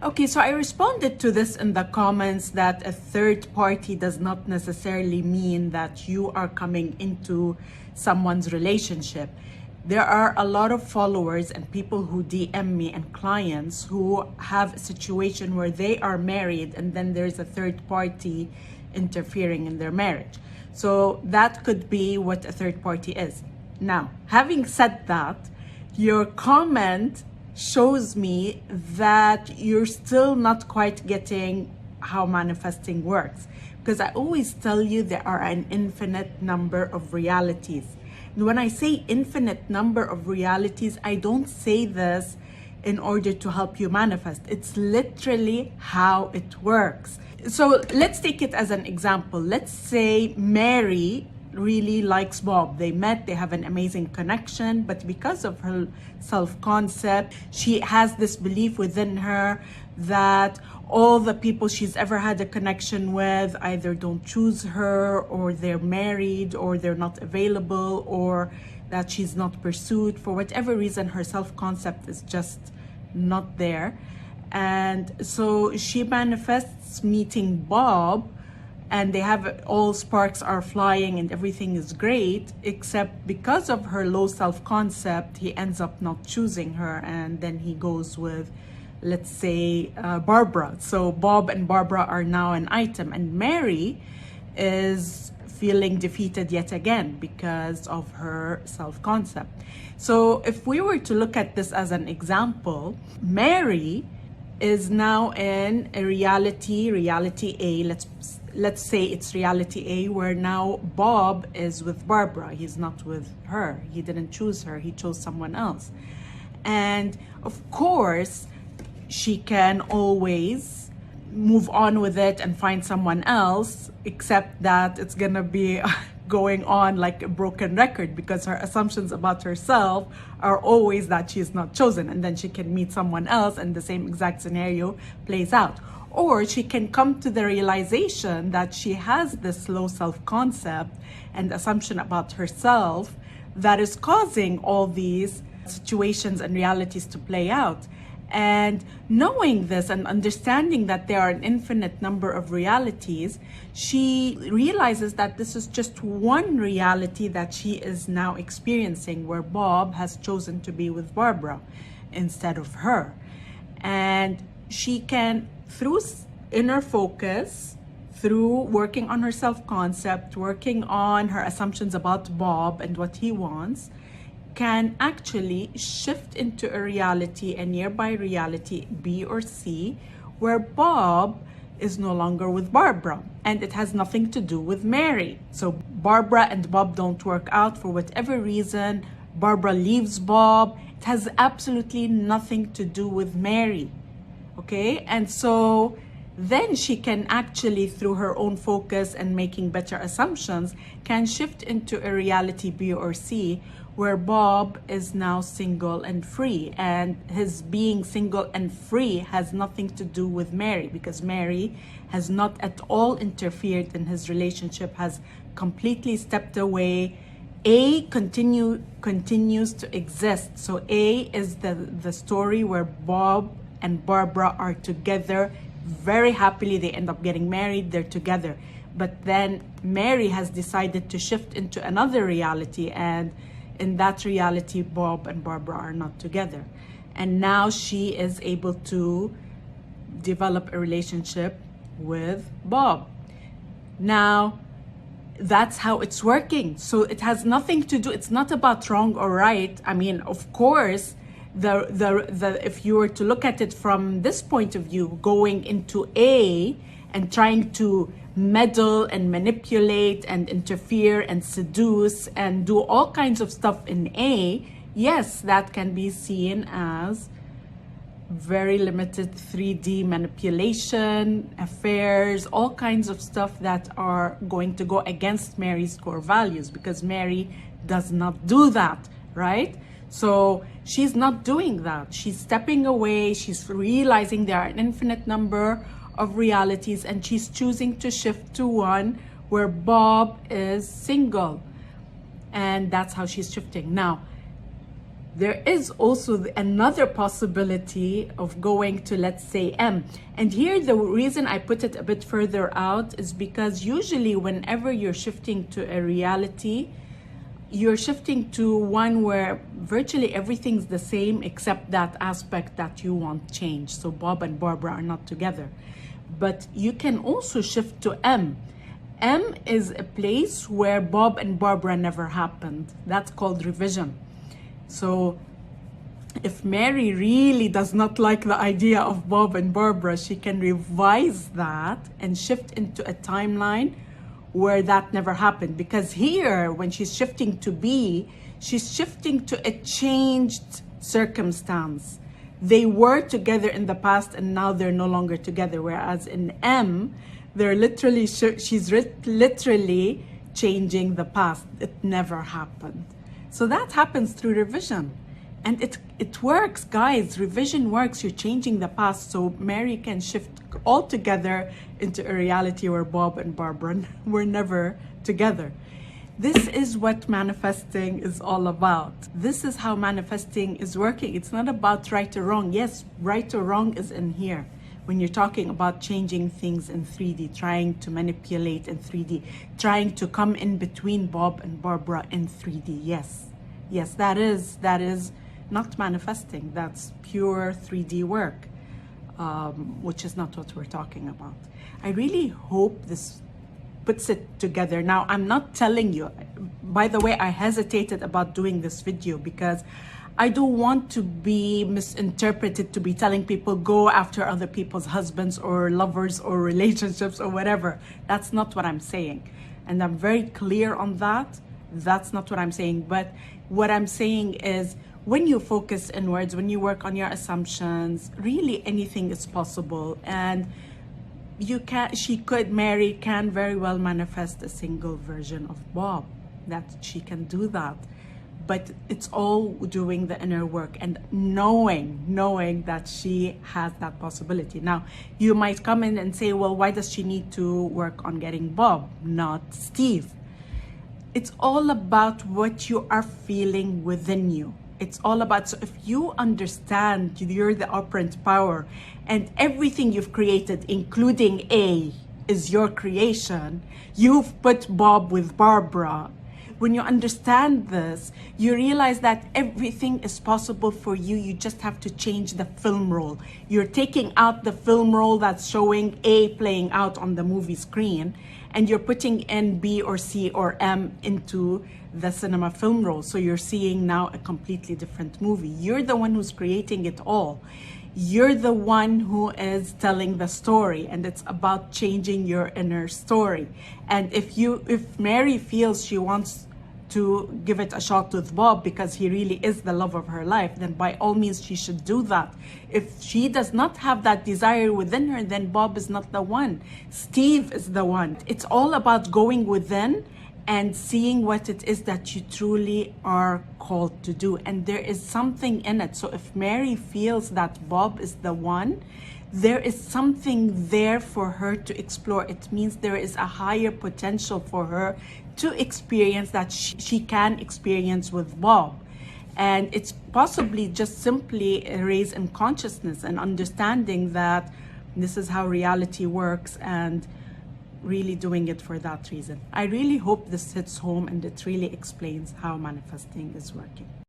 Okay, so I responded to this in the comments that a third party does not necessarily mean that you are coming into someone's relationship. There are a lot of followers and people who DM me and clients who have a situation where they are married and then there's a third party interfering in their marriage. So that could be what a third party is. Now, having said that, your comment shows me that you're still not quite getting how manifesting works. Because I always tell you there are an infinite number of realities. And when I say infinite number of realities, I don't say this in order to help you manifest. It's literally how it works. So let's take it as an example. Let's say Mary really likes Bob. They met, they have an amazing connection, but because of her self-concept, she has this belief within her that all the people she's ever had a connection with either don't choose her, or they're married, or they're not available, or that she's not pursued. For whatever reason, her self-concept is just not there. And so she manifests meeting Bob, and they have all sparks are flying and everything is great, except because of her low self-concept, he ends up not choosing her, and then he goes with, let's say, Barbara. So Bob and Barbara are now an item, and Mary is feeling defeated yet again because of her self-concept. So if we were to look at this as an example, Mary is now in a reality A. Let's say it's reality A, where now Bob is with Barbara. He's not with her. He didn't choose her. He chose someone else. And of course, she can always move on with it and find someone else, except that it's gonna be going on like a broken record, because her assumptions about herself are always that she's not chosen, and then she can meet someone else and the same exact scenario plays out. Or she can come to the realization that she has this low self-concept and assumption about herself that is causing all these situations and realities to play out. And knowing this and understanding that there are an infinite number of realities, she realizes that this is just one reality that she is now experiencing, where Bob has chosen to be with Barbara instead of her. And she can, through inner focus, through working on her self-concept, working on her assumptions about Bob and what he wants, can actually shift into a reality, a nearby reality, B or C, where Bob is no longer with Barbara, and it has nothing to do with Mary. So Barbara and Bob don't work out for whatever reason. Barbara leaves Bob. It has absolutely nothing to do with Mary. Okay, and so then she can actually, through her own focus and making better assumptions, can shift into a reality B or C, where Bob is now single and free. And his being single and free has nothing to do with Mary, because Mary has not at all interfered in his relationship, has completely stepped away. A continues to exist. So A is the story where Bob and Barbara are together very happily. They end up getting married, they're together. But then Mary has decided to shift into another reality, and in that reality, Bob and Barbara are not together. And now she is able to develop a relationship with Bob. Now, that's how it's working. So it has nothing to do, it's not about wrong or right. I mean, of course, if you were to look at it from this point of view, going into A and trying to meddle and manipulate and interfere and seduce and do all kinds of stuff in A, yes, that can be seen as very limited 3D manipulation, affairs, all kinds of stuff that are going to go against Mary's core values, because Mary does not do that, right? So she's not doing that. She's stepping away. She's realizing there are an infinite number of realities, and she's choosing to shift to one where Bob is single. And that's how she's shifting. Now, There is also another possibility of going to, let's say, M. And here the reason I put it a bit further out is because usually whenever you're shifting to a reality, you're shifting to one where virtually everything's the same except that aspect that you want change. So Bob and Barbara are not together. But you can also shift to M. M is a place where Bob and Barbara never happened. That's called revision. So if Mary really does not like the idea of Bob and Barbara, she can revise that and shift into a timeline where that never happened. Because here, when she's shifting to B, she's shifting to a changed circumstance. They were together in the past and now they're no longer together. Whereas in M, they're literally, she's literally changing the past. It never happened. So that happens through revision. And it works, guys. Revision works. You're changing the past. So Mary can shift altogether into a reality where Bob and Barbara were never together. This is what manifesting is all about. This is how manifesting is working. It's not about right or wrong. Yes, right or wrong is in here. When you're talking about changing things in 3D, trying to manipulate in 3D, trying to come in between Bob and Barbara in 3D. Yes, that is not manifesting. That's pure 3D work, which is not what we're talking about. I really hope this puts it together. Now, I'm not telling you, by the way, I hesitated about doing this video because I don't want to be misinterpreted to be telling people go after other people's husbands or lovers or relationships or whatever. That's not what I'm saying. And I'm very clear on that. That's not what I'm saying. But what I'm saying is when you focus inwards, when you work on your assumptions, really anything is possible. And Mary can very well manifest a single version of Bob. That she can do that. But it's all doing the inner work and knowing that she has that possibility. Now, you might come in and say, well, why does she need to work on getting Bob, not Steve? It's all about what you are feeling within you. It's all about, so if you understand you're the operant power and everything you've created, including A, is your creation, you've put Bob with Barbara. When you understand this, you realize that everything is possible for you. You just have to change the film roll. You're taking out the film roll that's showing A playing out on the movie screen, and you're putting in B or C or M into the cinema film roll. So you're seeing now a completely different movie. You're the one who's creating it all. You're the one who is telling the story, and it's about changing your inner story. And if Mary feels she wants to give it a shot with Bob because he really is the love of her life, then by all means she should do that. If she does not have that desire within her, then Bob is not the one. Steve is the one. It's all about going within and seeing what it is that you truly are called to do. And there is something in it. So if Mary feels that Bob is the one, there is something there for her to explore. It means there is a higher potential for her to experience that she can experience with Bob. And it's possibly just simply a raise in consciousness and understanding that this is how reality works and really doing it for that reason. I really hope this hits home and it really explains how manifesting is working.